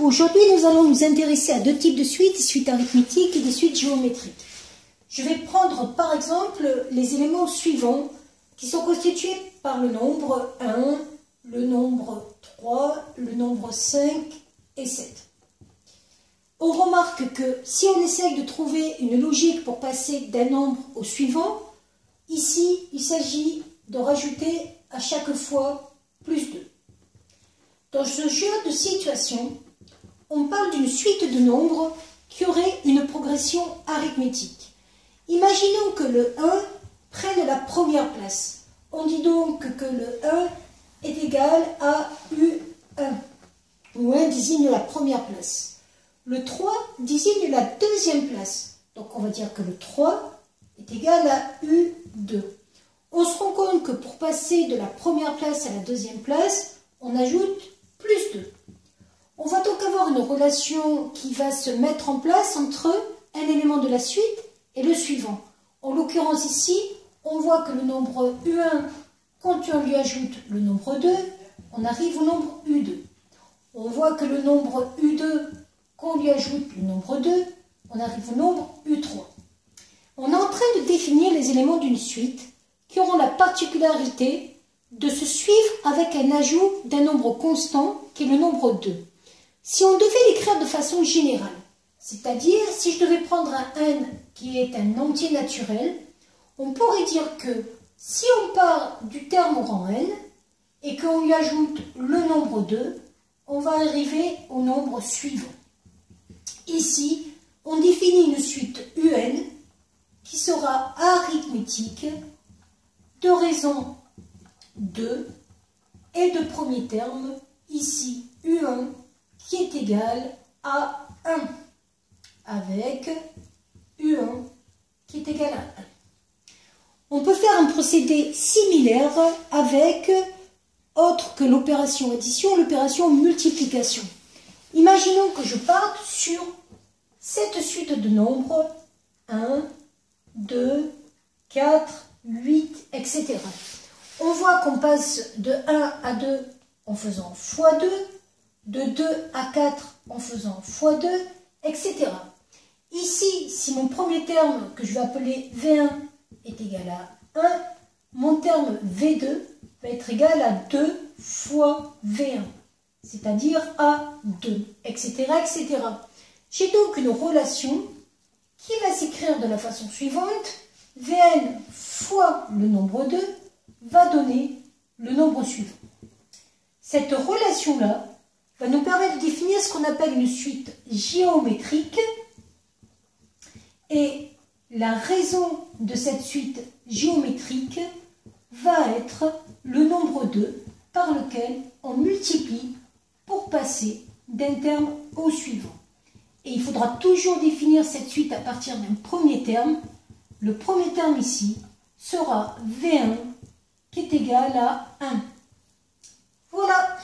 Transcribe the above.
Aujourd'hui, nous allons nous intéresser à deux types de suites, des suites arithmétiques et des suites géométriques. Je vais prendre par exemple les éléments suivants qui sont constitués par le nombre 1, le nombre 3, le nombre 5 et 7. On remarque que si on essaye de trouver une logique pour passer d'un nombre au suivant, ici il s'agit de rajouter à chaque fois plus 2. Dans ce genre de situation, on parle d'une suite de nombres qui aurait une progression arithmétique. Imaginons que le 1 prenne la première place. On dit donc que le 1 est égal à U1, où 1 désigne la première place. Le 3 désigne la deuxième place. Donc on va dire que le 3 est égal à U2. On se rend compte que pour passer de la première place à la deuxième place, on ajoute plus 2. On va donc avoir une relation qui va se mettre en place entre un élément de la suite et le suivant. En l'occurrence ici, on voit que le nombre U1, quand on lui ajoute le nombre 2, on arrive au nombre U2. On voit que le nombre U2, quand on lui ajoute le nombre 2, on arrive au nombre U3. On est en train de définir les éléments d'une suite qui auront la particularité de se suivre avec un ajout d'un nombre constant qui est le nombre 2. Si on devait l'écrire de façon générale, c'est-à-dire si je devais prendre un n qui est un entier naturel, on pourrait dire que si on part du terme au rang n et qu'on lui ajoute le nombre 2, on va arriver au nombre suivant. Ici, on définit une suite un qui sera arithmétique de raison 2 et de premier terme, ici U1, qui est égal à 1, avec U1 qui est égal à 1. On peut faire un procédé similaire avec, autre que l'opération addition, l'opération multiplication. Imaginons que je parte sur cette suite de nombres 1, 2, 4, 8, etc. On voit qu'on passe de 1 à 2 en faisant x2, de 2 à 4 en faisant x2, etc. Ici, si mon premier terme, que je vais appeler V1, est égal à 1, mon terme V2 va être égal à 2 fois V1, c'est-à-dire à 2, etc., etc. J'ai donc une relation qui va s'écrire de la façon suivante. Vn fois le nombre 2 va donner le nombre suivant. Cette relation-là va nous permettre de définir ce qu'on appelle une suite géométrique. Et la raison de cette suite géométrique va être le nombre 2 par lequel on multiplie pour passer d'un terme au suivant. Et il faudra toujours définir cette suite à partir d'un premier terme. Le premier terme ici sera V1 qui est égal à 1. Voilà.